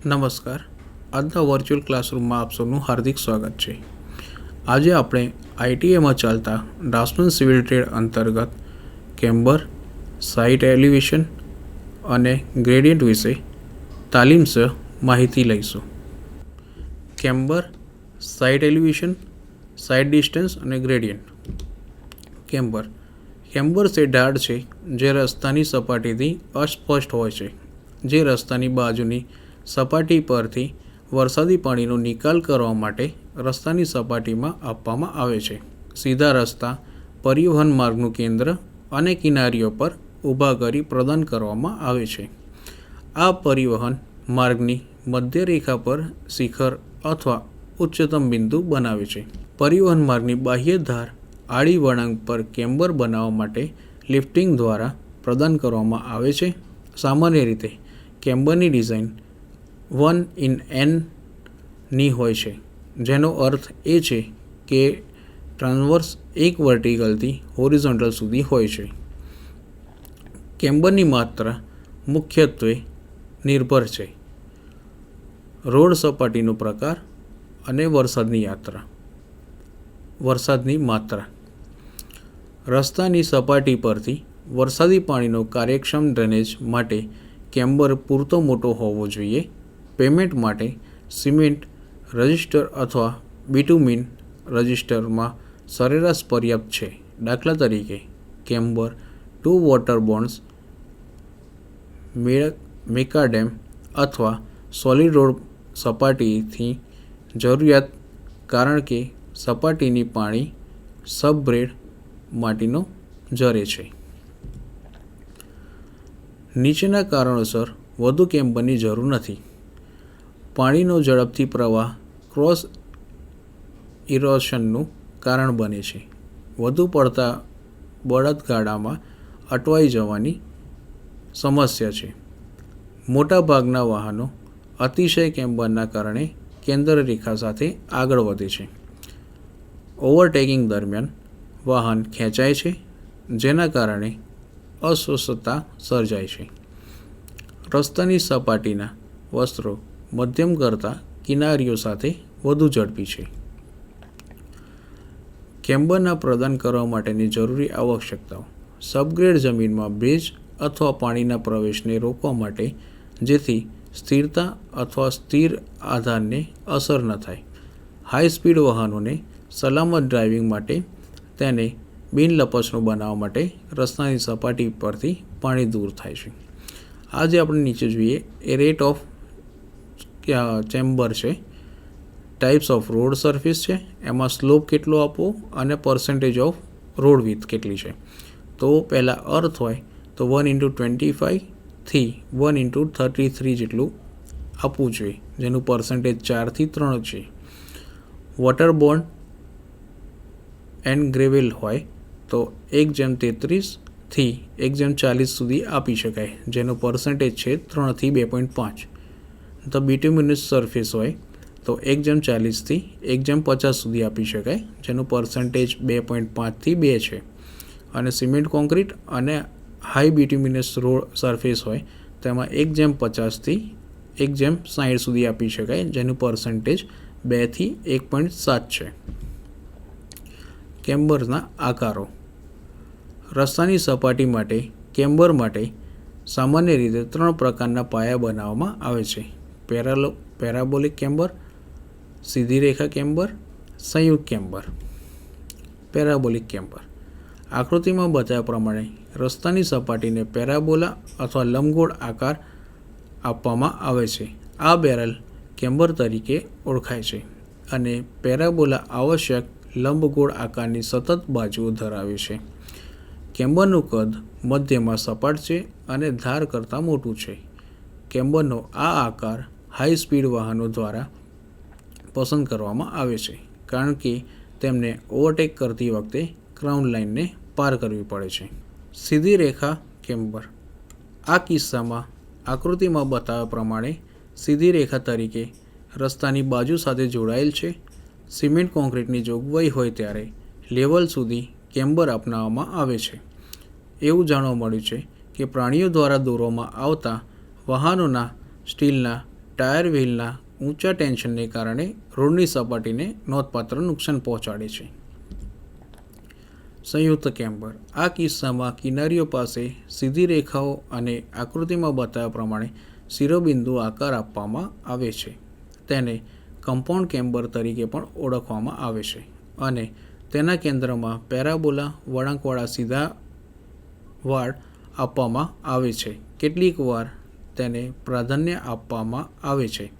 નમસ્કાર. આજના વર્ચ્યુઅલ ક્લાસરૂમમાં આપ સૌનું હાર્દિક સ્વાગત છે. આજે આપણે આઈટીઆઈમાં ચાલતા ડ્રાફ્ટ્સમેન સિવિલ ટ્રેડ અંતર્ગત કેમ્બર, સાઇટ એલિવેશન અને ગ્રેડિયન્ટ વિશે તાલીમસર માહિતી લઈશું. કેમ્બર, સાઇટ એલિવેશન, સાઇટ ડિસ્ટન્સ અને ગ્રેડિયન્ટ. કેમ્બર તે ઢાળ છે જે રસ્તાની સપાટીથી અસ્પષ્ટ હોય છે, જે રસ્તાની બાજુની સપાટી પરથી વરસાદી પાણીનો નિકાલ કરવા માટે રસ્તાની સપાટીમાં આપવામાં આવે છે. સીધા રસ્તા પરિવહન માર્ગનું કેન્દ્ર અને કિનારીઓ પર ઊભા કરી પ્રદાન કરવામાં આવે છે. આ પરિવહન માર્ગની મધ્ય રેખા પર શિખર અથવા ઉચ્ચતમ બિંદુ બનાવે છે. પરિવહન માર્ગની બાહ્ય ધાર આડી વળાંક પર કેમ્બર બનાવવા માટે લિફ્ટિંગ દ્વારા પ્રદાન કરવામાં આવે છે. સામાન્ય રીતે કેમ્બરની ડિઝાઇન 1:n ની હોય છે, જેનો અર્થ એ છે કે ટ્રાન્સવર્સ એક વર્ટિકલથી હોરિઝોન્ટલ સુધી હોય છે. કેમ્બરની માત્રા મુખ્યત્વે નિર્ભર છે રોડ સપાટીનો પ્રકાર અને વરસાદની માત્રા. રસ્તાની સપાટી પરથી વરસાદી પાણીનો કાર્યક્ષમ ડ્રેનેજ માટે કેમ્બર પૂરતો મોટો હોવો જોઈએ. પેમેન્ટ માટે સિમેન્ટ રજિસ્ટર અથવા બિટુમિન રજિસ્ટરમાં સરેરાશ પર્યાપ્ત છે. દાખલા તરીકે, કેમ્બર 2 વોટર બોન્ડ્સ, મેકાડેમ અથવા સોલિડ રોડ સપાટીથી જરૂરિયાત, કારણ કે સપાટીની પાણી સબગ્રેડ માટીનો ઝરે છે. નીચેના કારણોસર વધુ કેમ્બરની જરૂર નથી. પાણીનો ઝડપથી પ્રવાહ ક્રોસ ઇરોશનનું કારણ બને છે. વધુ પડતા બળદગાડામાં અટવાઈ જવાની સમસ્યા છે. મોટાભાગના વાહનો અતિશય કેમ્બરના કારણે કેન્દ્ર રેખા સાથે આગળ વધે છે. ઓવરટેકિંગ દરમિયાન વાહન ખેંચાય છે, જેના કારણે અસ્વસ્થતા સર્જાય છે. રસ્તાની સપાટીના વસ્ત્રો મધ્યમ કરતાં કિનારીઓ સાથે વધુ ઝડપી છે. કેમ્બરના પ્રદાન કરવા માટેની જરૂરી આવશ્યકતાઓ. સબગ્રેડ જમીનમાં બ્રિજ અથવા પાણીના પ્રવેશને રોકવા માટે, જેથી સ્થિરતા અથવા સ્થિર આધારને અસર ન થાય. હાઈ સ્પીડ વાહનોને સલામત ડ્રાઇવિંગ માટે તેને બિનલપસણું બનાવવા માટે રસ્તાની સપાટી પરથી પાણી દૂર થાય છે. આજે આપણે નીચે જોઈએ એ રેટ ઓફ ચેમ્બર છે, ટાઈપ્સ ઓફ રોડ સરફેસ છે, એમાં સ્લોપ કેટલો આપવો અને પર્સન્ટેજ ઓફ રોડ વિથ કેટલી છે. તો પહેલાં અર્થ હોય તો 1:25 થી 1:33 જેટલું આપવું જોઈએ, જેનું પર્સન્ટેજ 4 થી 3 છે. વોટર બોન્ડ એન્ડ ગ્રેવેલ હોય તો 1:33 થી 1:40 સુધી આપી શકાય, જેનો પર્સન્ટેજ છે 3 થી 2.5. તો બિટ્યુમિનસ સરફેસ હોય તો 1:40 થી 1:50 સુધી આપી શકાય, જેનું પર્સન્ટેજ 2.5 થી 2 છે. અને સિમેન્ટ કોન્ક્રીટ અને હાઈ બિટ્યુમિનસ રોડ સરફેસ હોય તેમાં 1:50 થી 1:60 સુધી આપી શકાય, જેનું પર્સન્ટેજ 2 થી 1.7 છે. કેમ્બરના આકારો. રસ્તાની સપાટી માટે કેમ્બર માટે સામાન્ય રીતે 3 પ્રકારના પાયા બનાવવામાં આવે છે: પેરાબોલિક કેમ્બર, સીધી રેખા કેમ્બર, સંયુક્ત કેમ્બર. પેરાબોલિક કેમ્બર. આકૃતિમાં બતાવ્યા પ્રમાણે રસ્તાની સપાટીને પેરાબોલા અથવા લંબગોળ આકાર આપવામાં આવે છે. આ બેરલ કેમ્બર તરીકે ઓળખાય છે, અને પેરાબોલા આવશ્યક લંબગોળ આકારની સતત બાજુઓ ધરાવે છે. કેમ્બરનું કદ મધ્યમાં સપાટ છે અને ધાર કરતાં મોટું છે. કેમ્બરનો આ આકાર હાઈ સ્પીડ વાહનો દ્વારા પસંદ કરવામાં આવે છે, કારણ કે તેમને ઓવરટેક કરતી વખતે ક્રાઉન લાઇનને પાર કરવી પડે છે. સીધી રેખા કેમ્બર. આ કિસ્સામાં આકૃતિમાં બતાવ્યા પ્રમાણે સીધી રેખા તરીકે રસ્તાની બાજુ સાથે જોડાયેલ છે. સિમેન્ટ કોન્ક્રીટની જોગવાઈ હોય ત્યારે લેવલ સુધી કેમ્બર અપનાવવામાં આવે છે. એવું જાણવા મળ્યું છે કે પ્રાણીઓ દ્વારા દોરવામાં આવતા વાહનોના સ્ટીલના ટાયર વ્હીલના ઊંચા ટેન્શનને કારણે રોડની સપાટીને નોંધપાત્ર નુકસાન પહોંચાડે છે. સંયુક્ત કેમ્બર. આ કિસ્સામાં કિનારીઓ પાસે સીધી રેખાઓ અને આકૃતિમાં બતાવ્યા પ્રમાણે શિરોબિંદુ આકાર આપવામાં આવે છે. તેને કમ્પાઉન્ડ કેમ્બર તરીકે પણ ઓળખવામાં આવે છે અને તેના કેન્દ્રમાં પેરાબોલા વળાંકવાળા સીધા વાડ આપવામાં આવે છે. કેટલીક વાર તેને પ્રાધાન્ય આપવામાં આવે છે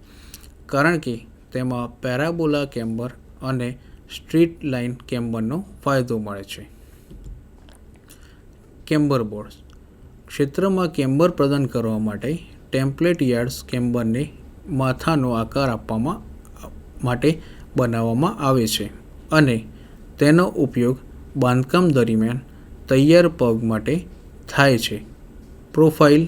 કારણ કે તેમાં પેરાબોલા કેમ્બર અને સ્ટ્રીટ લાઇન કેમ્બરનો ફાયદો મળે છે. કેમ્બર બોર્ડ્સ. ક્ષેત્રમાં કેમ્બર પ્રદાન કરવા માટે ટેમ્પલેટ યાર્ડ્સ કેમ્બરને માથાનો આકાર આપવા માટે બનાવવામાં આવે છે અને તેનો ઉપયોગ બાંધકામ દરમિયાન તૈયાર પગ માટે થાય છે. પ્રોફાઇલ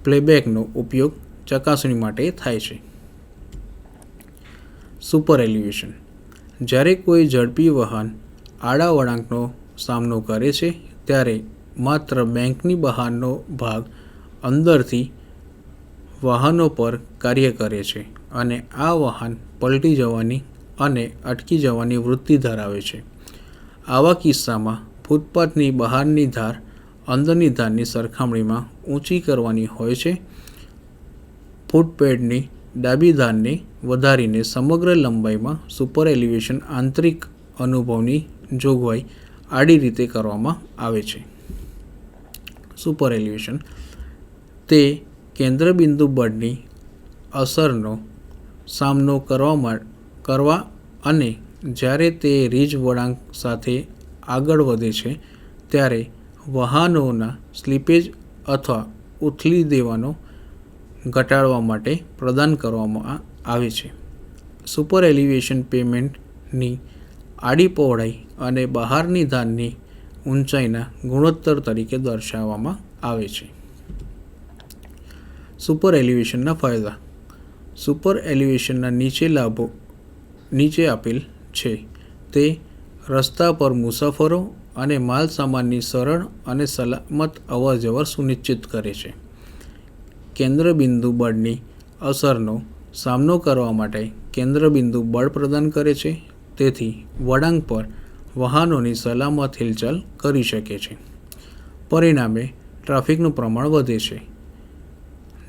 પ્લેબેકનો ઉપયોગ ચકાસણી માટે થાય છે. Super elevation. જ્યારે કોઈ ઝડપી વાહન આડા વળાંકનો સામનો કરે છે ત્યારે માત્ર બેંકની બહારનો ભાગ અંદરથી વાહનો પર કાર્ય કરે છે અને આ વાહન પલટી જવાની અને અટકી જવાની વૃત્તિ ધરાવે છે. આવા કિસ્સામાં ફૂટપાથની બહારની ધાર અંદરની ધારની સરખામણીમાં ઊંચી કરવાની હોય છે. ફૂટપેડની ડાબી ધારને વધારીને સમગ્ર લંબાઈમાં સુપર એલિવેશન આંતરિક અનુભવની જોગવાઈ આડી રીતે કરવામાં આવે છે. સુપર એલિવેશન તે કેન્દ્રબિંદુ બળની અસરનો સામનો કરવા અને જ્યારે તે રીજ વળાંક સાથે આગળ વધે છે ત્યારે વાહનોના સ્લીપેજ અથવા ઉથલી દેવાનો ઘટાડવા માટે પ્રદાન કરવામાં આવે છે. સુપર એલિવેશન પેમેન્ટની આડી પહોળાઈ અને બહારની ધારની ઊંચાઈના ગુણોત્તર તરીકે દર્શાવવામાં આવે છે. સુપર એલિવેશનના ફાયદા. સુપર એલિવેશનના લાભો નીચે આપેલ છે. તે રસ્તા પર મુસાફરો અને માલ સામાનની સરળ અને સલામત અવરજવર સુનિશ્ચિત કરે છે. કેન્દ્રબિંદુ બળની અસરનો સામનો કરવા માટે કેન્દ્રબિંદુ બળ પ્રદાન કરે છે. તેથી વળાંક પર વાહનોની સલામત હિલચાલ કરી શકે છે. પરિણામે ટ્રાફિકનું પ્રમાણ વધે છે.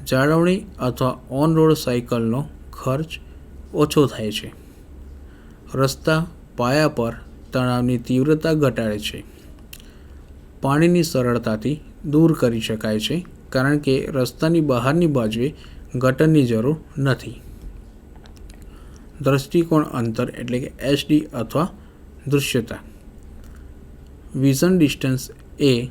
જાળવણી અથવા ઓન રોડ સાયકલનો ખર્ચ ઓછો થાય છે. રસ્તા પાયા પર તણાવની તીવ્રતા ઘટાડે છે. પાણીની સરળતાથી દૂર કરી શકાય છે કારણ કે રસ્તાની બહારની બાજુએ ગટરની જરૂર નથી. દ્રષ્ટિકોણ અંતર એટલે કે HD અથવા દૃશ્યતા. વિઝન ડિસ્ટન્સ એ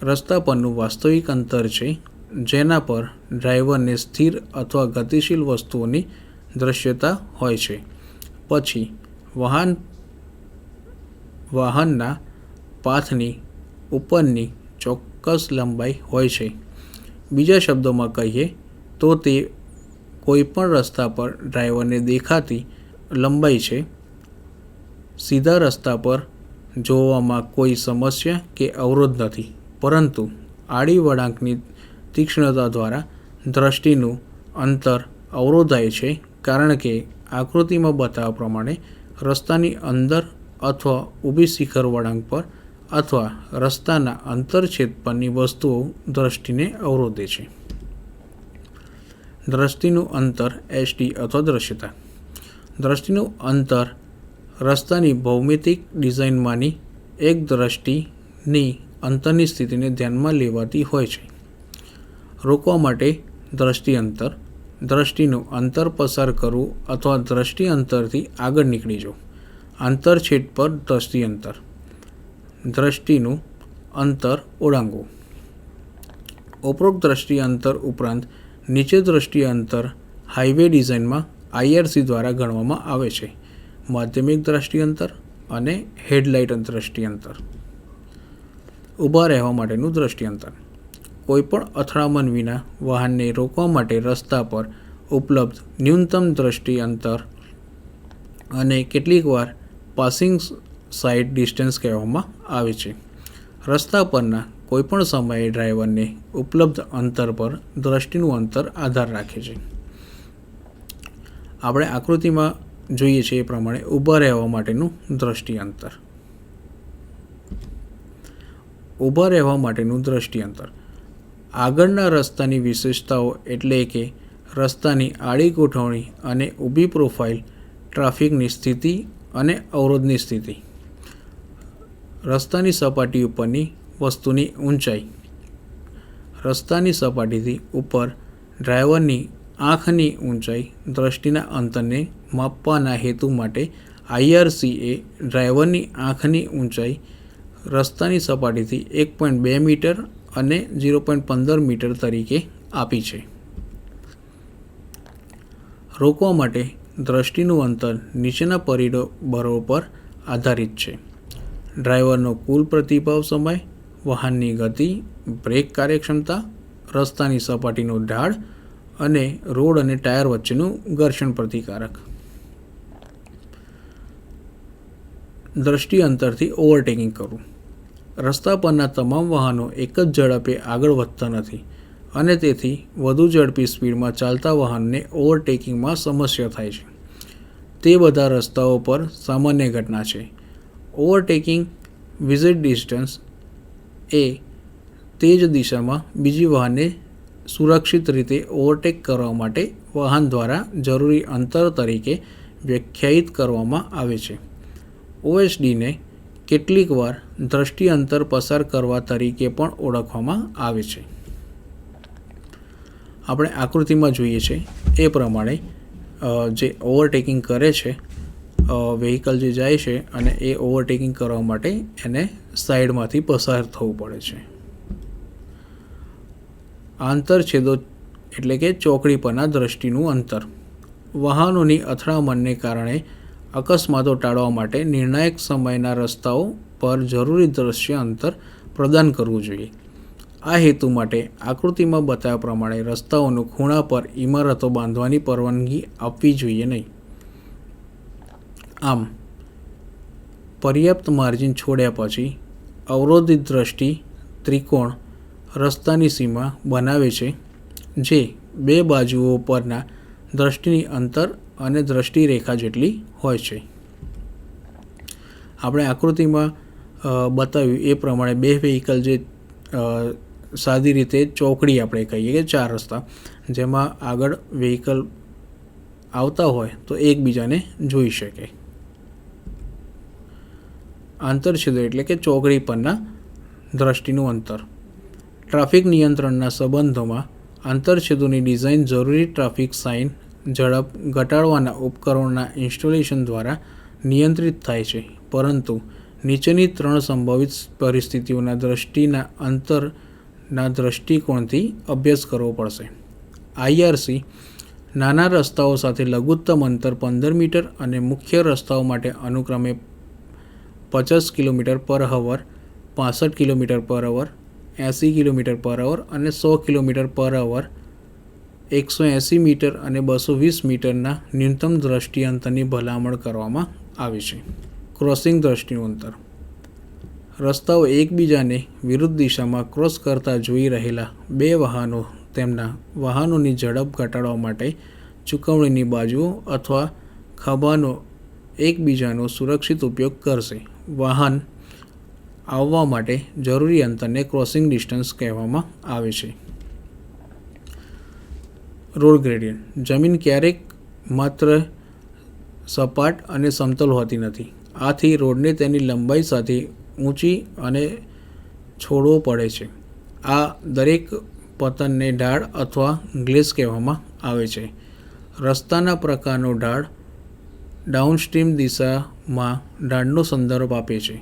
રસ્તા પરનું વાસ્તવિક અંતર છે જેના પર ડ્રાઈવરને સ્થિર અથવા ગતિશીલ વસ્તુઓની દૃશ્યતા હોય છે. પછી વાહનના પાથની ઉપરની ચોક્કસ લંબાઈ હોય છે. બીજા શબ્દોમાં કહીએ તો તે કોઈપણ રસ્તા પર ડ્રાઈવરને દેખાતી લંબાઈ છે. સીધા રસ્તા પર જોવામાં કોઈ સમસ્યા કે અવરોધ નથી, પરંતુ આડી વળાંકની તીક્ષ્ણતા દ્વારા દ્રષ્ટિનું અંતર અવરોધાય છે કારણ કે આકૃતિમાં બતાવ્યા પ્રમાણે રસ્તાની અંદર અથવા ઊભી શિખર વળાંક પર અથવા રસ્તાના અંતરછેદ પરની વસ્તુઓ દ્રષ્ટિને અવરોધે છે. દ્રષ્ટિનું અંતર HD અથવા દૃશ્યતા. દ્રષ્ટિનું અંતર રસ્તાની ભૌમિતિક ડિઝાઇનમાંની એક દ્રષ્ટિની અંતરની સ્થિતિને ધ્યાનમાં લેવાતી હોય છે. રોકવા માટે દ્રષ્ટિ અંતર. દ્રષ્ટિનું અંતર પસાર કરવું અથવા દ્રષ્ટિ અંતરથી આગળ નીકળી જવું. આંતરછેદ પર દ્રષ્ટિ અંતર. દ્રષ્ટિનું અંતર ઓળંગવું. ઉપરોક્ત દ્રષ્ટિ અંતર ઉપરાંત નીચે દ્રષ્ટિ અંતર હાઈવે ડિઝાઇનમાં IRC દ્વારા ગણવામાં આવે છે. માધ્યમિક દ્રષ્ટિ અંતર અને હેડલાઇટ દ્રષ્ટિ અંતર. ઊભા રહેવા માટેનું દ્રષ્ટિ અંતર. કોઈપણ અથડામણ વિના વાહનને રોકવા માટે રસ્તા પર ઉપલબ્ધ ન્યૂનતમ દ્રષ્ટિ અંતર અને કેટલીકવાર પાસિંગ સાઇડ ડિસ્ટન્સ કહેવામાં આવે છે. રસ્તા પરના કોઈપણ સમયે ડ્રાઈવરને ઉપલબ્ધ અંતર પર દ્રષ્ટિનું અંતર આધાર રાખે છે. આપણે આકૃતિમાં જોઈએ છીએ એ પ્રમાણે ઊભા રહેવા માટેનું દ્રષ્ટિ અંતર. ઊભા રહેવા માટેનું દ્રષ્ટિ અંતર આગળના રસ્તાની વિશેષતાઓ એટલે કે રસ્તાની આડી ગોઠવણી અને ઊભી પ્રોફાઇલ, ટ્રાફિકની સ્થિતિ અને અવરોધની સ્થિતિ, રસ્તાની સપાટી ઉપરની વસ્તુની ઊંચાઈ, રસ્તાની સપાટીથી ઉપર ડ્રાઈવરની આંખની ઊંચાઈ, દ્રષ્ટિના અંતરને માપવાના હેતુ માટે IRC એ ડ્રાઈવરની આંખની ઊંચાઈ રસ્તાની સપાટીથી 1.2 મીટર અને 0.15 મીટર તરીકે આપી છે. રોકવા માટે દ્રષ્ટિનું અંતર નીચેના પરિબળો પર આધારિત છે: ડ્રાઈવરનો કુલ પ્રતિભાવ સમય, વાહનની ગતિ, બ્રેક કાર્યક્ષમતા, રસ્તાની સપાટીનો ઢાળ અને રોડ અને ટાયર વચ્ચેનું ઘર્ષણ પ્રતિકારક. દ્રષ્ટિ અંતરથી ઓવરટેકિંગ કરવું. રસ્તા પરના તમામ વાહનો એક જ ઝડપે આગળ વધતા નથી અને તેથી વધુ ઝડપી સ્પીડમાં ચાલતા વાહનને ઓવરટેકિંગમાં સમસ્યા થાય છે. તે બધા રસ્તાઓ પર સામાન્ય ઘટના છે. ઓવરટેકિંગ વિઝિટ ડિસ્ટન્સ એ તે જ દિશામાં બીજી વાહનને સુરક્ષિત રીતે ઓવરટેક કરવા માટે વાહન દ્વારા જરૂરી અંતર તરીકે વ્યાખ્યાયિત કરવામાં આવે છે. OSDને કેટલીકવાર દ્રષ્ટિ અંતર પસાર કરવા તરીકે પણ ઓળખવામાં આવે છે. આપણે આકૃતિમાં જોઈએ છે એ પ્રમાણે જે ઓવરટેકિંગ કરે છે વ્હીકલ જે જાય છે અને એ ઓવરટેકિંગ કરવા માટે એને સાઈડમાંથી પસાર થવું પડે છે. આંતરછેદો એટલે કે ચોકડી પરના દ્રષ્ટિનું અંતર. વાહનોની અથડામણને કારણે અકસ્માતો ટાળવા માટે નિર્ણાયક સમયના રસ્તાઓ પર જરૂરી દ્રશ્ય અંતર પ્રદાન કરવું જોઈએ. આ હેતુ માટે આકૃતિમાં બતાવ્યા પ્રમાણે રસ્તાઓનું ખૂણા પર ઇમારતો બાંધવાની પરવાનગી આપવી જોઈએ નહીં. આમ પર્યાપ્ત માર્જિન છોડ્યા પછી અવરોધિત દ્રષ્ટિ ત્રિકોણ રસ્તાની સીમા બનાવે છે જે બે બાજુઓ પરના દ્રષ્ટિની અંતર અને દ્રષ્ટિ રેખા જેટલી હોય છે. આપણે આકૃતિમાં બતાવ્યું એ પ્રમાણે બે વ્હીકલ જે સાદી રીતે ચોકડી આપણે કહીએ કે ચાર રસ્તા જેમાં આગળ વ્હીકલ આવતા હોય તો એકબીજાને જોઈ શકે. આંતરછેદો એટલે કે ચોકડી પરના દ્રષ્ટિનું અંતર. ટ્રાફિક નિયંત્રણના સંબંધોમાં આંતરછેદોની ડિઝાઇન જરૂરી ટ્રાફિક સાઇન, ઝડપ ઘટાડવાના ઉપકરણોના ઇન્સ્ટોલેશન દ્વારા નિયંત્રિત થાય છે, પરંતુ નીચેની ત્રણ સંભવિત પરિસ્થિતિઓના દ્રષ્ટિના અંતરના દૃષ્ટિકોણથી અભ્યાસ કરવો પડશે. IRC નાના રસ્તાઓ સાથે લઘુત્તમ અંતર 15 મીટર અને મુખ્ય રસ્તાઓ માટે અનુક્રમે 50 km/h, 65 km/h, 80 km/h અને 100 km/h, 180 મીટર અને 220 મીટરના ન્યૂનતમ દ્રષ્ટિ અંતરની ભલામણ કરવામાં આવે છે. ક્રોસિંગ દ્રષ્ટિનું અંતર. રસ્તાઓ એકબીજાને વિરુદ્ધ દિશામાં ક્રોસ કરતા જોઈ રહેલા બે વાહનો તેમના વાહનોની ઝડપ ઘટાડવા માટે ચૂકવણીની બાજુઓ અથવા ખભાનો એકબીજાનો સુરક્ષિત ઉપયોગ કરશે. વાહન આવવા માટે જરૂરી અંતરને ક્રોસિંગ ડિસ્ટન્સ કહેવામાં આવે છે. Road gradient. જમીન ક્યારેક માત્ર સપાટ અને સમતલ હોતી નથી. આથી રોડને તેની લંબાઈ સાથે ઊંચી અને છોડવો પડે છે. આ દરેક પતનને ઢાળ અથવા ગ્લેસ કહેવામાં આવે છે. રસ્તાના પ્રકારનો ઢાળ ડાઉનસ્ટ્રીમ દિશામાં ઢાળનો સંદર્ભ આપે છે.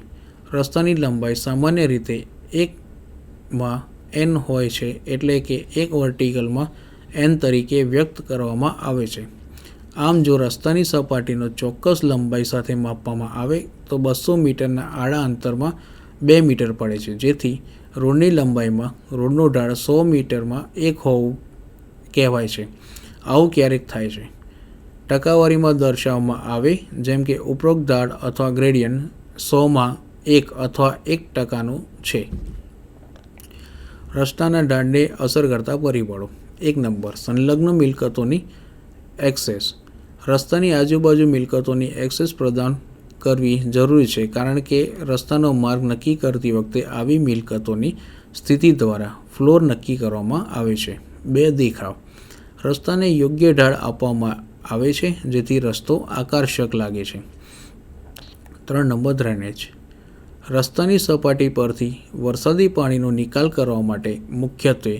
રસ્તાની લંબાઈ સામાન્ય રીતે 1/n હોય છે, એટલે કે 1 વર્ટિકલમાં n તરીકે વ્યક્ત કરવામાં આવે છે. આમ જો રસ્તાની સપાટીનો ચોક્કસ લંબાઈ સાથે માપવામાં આવે તો 200 મીટરના આડા અંતરમાં 2 મીટર પડે છે, જેથી રોડની લંબાઈમાં રોડનો ઢાળ 100 મીટરમાં 1 હોવું કહેવાય છે. આવું ક્યારેક થાય છે. ટકાવારીમાં દર્શાવવામાં આવે જેમ કે ઉપરોક્ત ઢાળ અથવા ગ્રેડિયન્ટ 100માં 1 અથવા 1% છે. રસ્તાના ઢાળને અસર કરતા પરિબળો. 1 નંબર, સંલગ્ન મિલકતોની એક્સેસ. રસ્તાની આજુબાજુ મિલકતોની એક્સેસ પ્રદાન કરવી જરૂરી છે, કારણ કે રસ્તાનો માર્ગ નક્કી કરતી વખતે આવી મિલકતોની સ્થિતિ દ્વારા ફ્લોર નક્કી કરવામાં આવે છે. 2 દેખાવ. રસ્તાને યોગ્ય ઢાળ આપવામાં આવે છે જેથી રસ્તો આકર્ષક લાગે છે. 3 નંબર, ડ્રેનેજ. રસ્તાની સપાટી પરથી વરસાદી પાણીનો નિકાલ કરવા માટે મુખ્યત્વે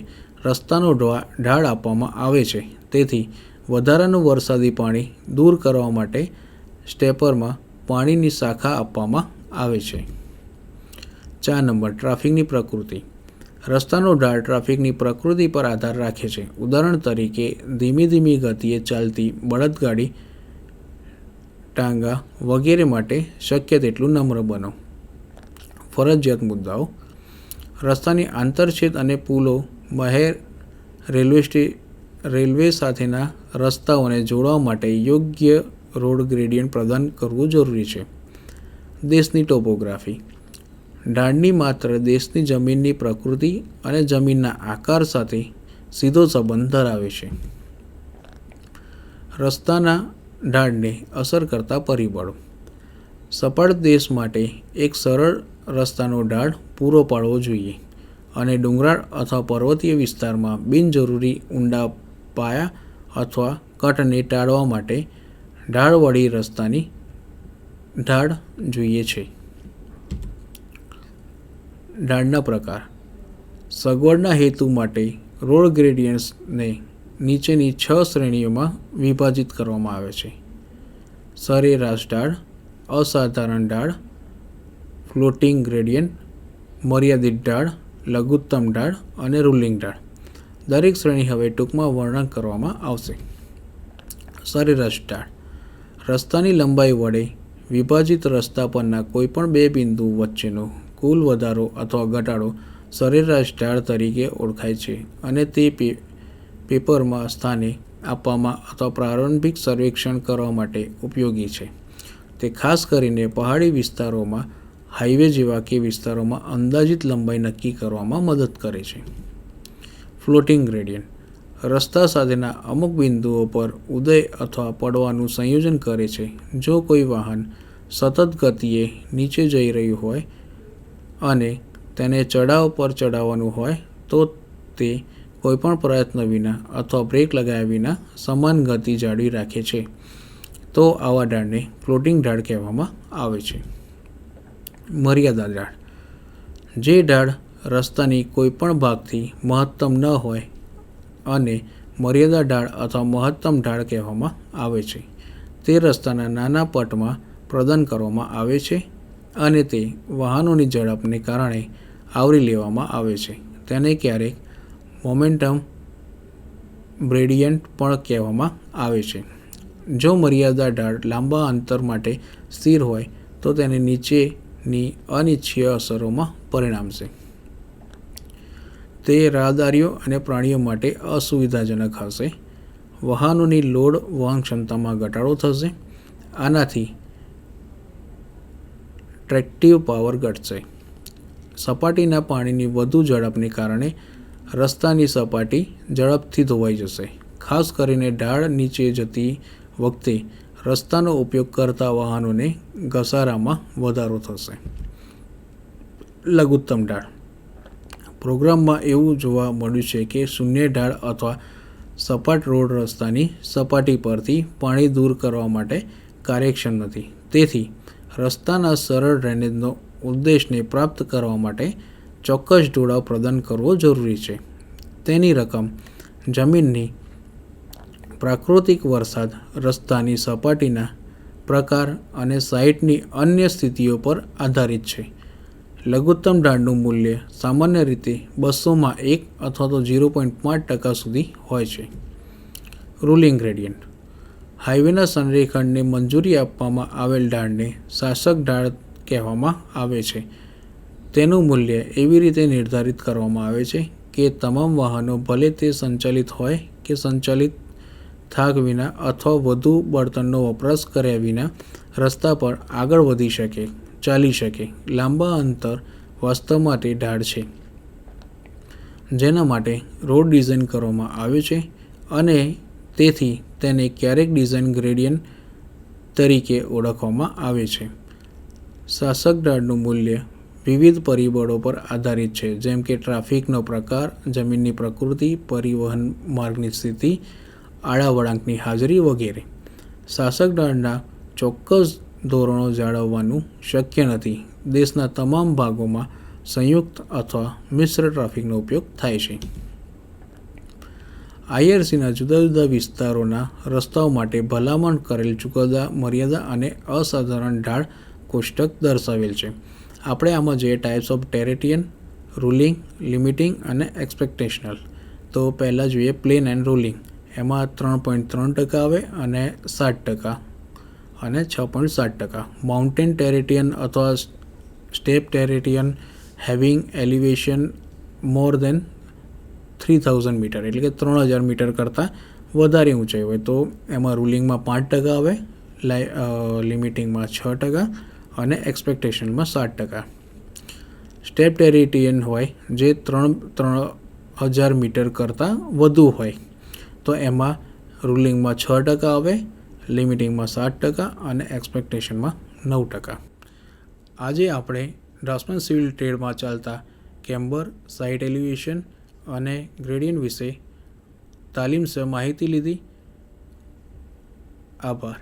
રસ્તાનો ઢાળ આપવામાં આવે છે. તેથી વધારાનું વરસાદી પાણી દૂર કરવા માટે સ્ટેપરમાં પાણીની શાખા આપવામાં આવે છે. 4 નંબર, ટ્રાફિકની પ્રકૃતિ. રસ્તાનો ઢાળ ટ્રાફિકની પ્રકૃતિ પર આધાર રાખે છે. ઉદાહરણ તરીકે, ધીમી ગતિએ ચાલતી બળદગાડી, ટાંગા વગેરે માટે શક્ય તેટલું નમ્ર બનો. ફરજિયાત મુદ્દાઓ. રસ્તાની આંતરછેદ અને પુલો બહાર રેલવે સાથેના રસ્તાઓને જોડવા માટે યોગ્ય રોડ ગ્રેડિયન્ટ પ્રદાન કરવું જરૂરી છે. દેશની ટોપોગ્રાફી. ઢાળની માત્ર દેશની જમીનની પ્રકૃતિ અને જમીનના આકાર સાથે સીધો સંબંધ ધરાવે છે. રસ્તાના ઢાળને અસર કરતા પરિબળો. સપાટ દેશ માટે એક સરળ રસ્તાનો ઢાળ પૂરો પાડવો જોઈએ અને ડુંગરાળ અથવા પર્વતીય વિસ્તારમાં બિનજરૂરી ઊંડા પાયા અથવા કટને ટાળવા માટે ઢાળવાળી રસ્તાની ઢાળ જોઈએ છે. ઢાળના પ્રકાર. સગવડના હેતુ માટે રોડ ગ્રેડિયન્ટ્સને નીચેની 6 શ્રેણીઓમાં વિભાજિત કરવામાં આવે છે: સરેરાશ ઢાળ, અસાધારણ ઢાળ, ફ્લોટિંગ ગ્રેડિયન્ટ, મર્યાદિત ઢાળ, લઘુત્તમ ઢાળ અને રૂલિંગ ઢાળ. દરેક શ્રેણી હવે ટૂંકમાં વર્ણન કરવામાં આવશે. સરેરાશ ઢાળ. રસ્તાની લંબાઈ વડે વિભાજિત રસ્તા પરના કોઈપણ 2 બિંદુઓ વચ્ચેનો કુલ વધારો અથવા ઘટાડો સરેરાશ ઢાળ તરીકે ઓળખાય છે અને તે પેપરમાં સ્થાને આપવામાં અથવા પ્રારંભિક સર્વેક્ષણ કરવા માટે ઉપયોગી છે. તે ખાસ કરીને પહાડી વિસ્તારોમાં, હાઈવે જેવા કે વિસ્તારોમાં અંદાજિત લંબાઈ નક્કી કરવામાં મદદ કરે છે. Floating gradient. રસ્તા સાથેના અમુક બિંદુઓ પર ઉદય અથવા પડવાનું સંયોજન કરે છે. જો કોઈ વાહન સતત ગતિએ નીચે જઈ રહ્યું હોય અને તેને ચઢાવ પર ચઢાવવાનું હોય તો તે કોઈપણ પ્રયત્ન વિના અથવા બ્રેક લગાવ્યા વિના સમાન ગતિ જાળવી રાખે છે, તો આવા ઢાળને ફ્લોટિંગ ઢાળ કહેવામાં આવે છે. મર્યાદા ઢાળ. જે ઢાળ રસ્તાની કોઈપણ ભાગથી મહત્તમ ન હોય અને મર્યાદા ઢાળ અથવા મહત્તમ ઢાળ કહેવામાં આવે છે. તે રસ્તાના નાના પટમાં પ્રદાન કરવામાં આવે છે અને તે વાહનોની ઝડપને કારણે આવરી લેવામાં આવે છે. તેને ક્યારેક મોમેન્ટમ ગ્રેડિયન્ટ પણ કહેવામાં આવે છે. જો મર્યાદા ઢાળ લાંબા અંતર માટે સ્થિર હોય તો તેને નીચેની અનિચ્છનીય અસરોમાં પરિણમશે. તે રાહદારીઓ અને પ્રાણીઓ માટે અસુવિધાજનક હશે. વાહનોની લોડ વહન ક્ષમતામાં ઘટાડો થશે. આનાથી ટ્રેક્ટિવ પાવર ઘટશે. સપાટીના પાણીની વધુ ઝડપને કારણે રસ્તાની સપાટી ઝડપથી ધોવાઈ જશે. ખાસ કરીને ઢાળ નીચે જતી વખતે રસ્તાનો ઉપયોગ કરતા વાહનોને ઘસારામાં વધારો થશે. લઘુત્તમ ઢાળ. પ્રોગ્રામમાં એવું જોવા મળ્યું છે કે શૂન્ય ઢાળ અથવા સપાટ રોડ રસ્તાની સપાટી પરથી પાણી દૂર કરવા માટે કાર્યક્ષમ નથી. તેથી રસ્તાના સરળ ડ્રેનેજનો ઉદ્દેશને પ્રાપ્ત કરવા માટે ચોક્કસ ઢોળાવ પ્રદાન કરવો જરૂરી છે. તેની રકમ જમીનની પ્રાકૃતિક વરસાદ, રસ્તાની સપાટીના પ્રકાર અને સાઇટની અન્ય સ્થિતિઓ પર આધારિત છે. લઘુત્તમ ઢાળનું મૂલ્ય સામાન્ય રીતે 200માં 1 અથવા તો 0.5% સુધી હોય છે. Ruling gradient. હાઈવેના સંરેખણને મંજૂરી આપવામાં આવેલ ઢાળને શાસક ઢાળ કહેવામાં આવે છે. તેનું મૂલ્ય એવી રીતે નિર્ધારિત કરવામાં આવે છે કે તમામ વાહનો, ભલે તે સંચાલિત હોય કે સંચાલિત, થાક વિના અથવા વધુ બળતણનો વપરાશ કર્યા વિના રસ્તા પર આગળ વધી શકે. ચાલી શકે. લાંબા અંતર વાસ્તવમાં તે ઢાળ છે જેના માટે રોડ ડિઝાઇન કરવામાં આવ્યો છે અને તેથી તેને ક્યારેક ડિઝાઇન ગ્રેડિયન્ટ તરીકે ઓળખવામાં આવે છે. શાસક ઢાળનું મૂલ્ય વિવિધ પરિબળો પર આધારિત છે, જેમ કે ટ્રાફિકનો પ્રકાર, જમીનની પ્રકૃતિ, પરિવહન માર્ગની સ્થિતિ, આડા વળાંકની હાજરી વગેરે. શાસક ઢાળના ચોક્કસ ધોરણો જાળવવાનું શક્ય નથી. દેશના તમામ ભાગોમાં સંયુક્ત અથવા મિશ્ર ટ્રાફિકનો ઉપયોગ થાય છે. IRCના જુદા જુદા વિસ્તારોના રસ્તાઓ માટે ભલામણ કરેલ ચુકાદા, મર્યાદા અને અસાધારણ ઢાળ કોષ્ટક દર્શાવેલ છે. આપણે આમાં જોઈએ ટાઈપ્સ ઓફ ટેરેટિયન, રૂલિંગ, લિમિટિંગ અને એક્સપેક્ટેશનલ. તો પહેલાં જોઈએ પ્લેન એન્ડ રૂલિંગ. એમાં 3.3% આવે અને 60% અને 6.7%. માઉન્ટેન ટેરેટિયન અથવા સ્ટેપ ટેરેટિયન હેવિંગ એલિવેશન મોર દેન 3000 મીટર, એટલે કે 3000 મીટર કરતાં વધારે ઊંચાઈ હોય તો એમાં રૂલિંગમાં 5% આવે, લિમિટિંગમાં 6% અને એક્સપેક્ટેશનમાં 7%. સ્ટેપ ટેરેટિયન હોય જે 3000 મીટર કરતાં વધુ હોય તો એમાં રૂલિંગમાં 6% આવે, લિમિટિંગમાં 7% અને એક્સપેક્ટેશનમાં 9%. આજે આપણે ડ્રાફ્ટમેન સિવિલ ટ્રેડમાં ચાલતા કેમ્બર, સાઇટ એલિવેશન અને ગ્રેડિયન્ટ વિશે તાલીમ સહ માહિતી લીધી. આભાર.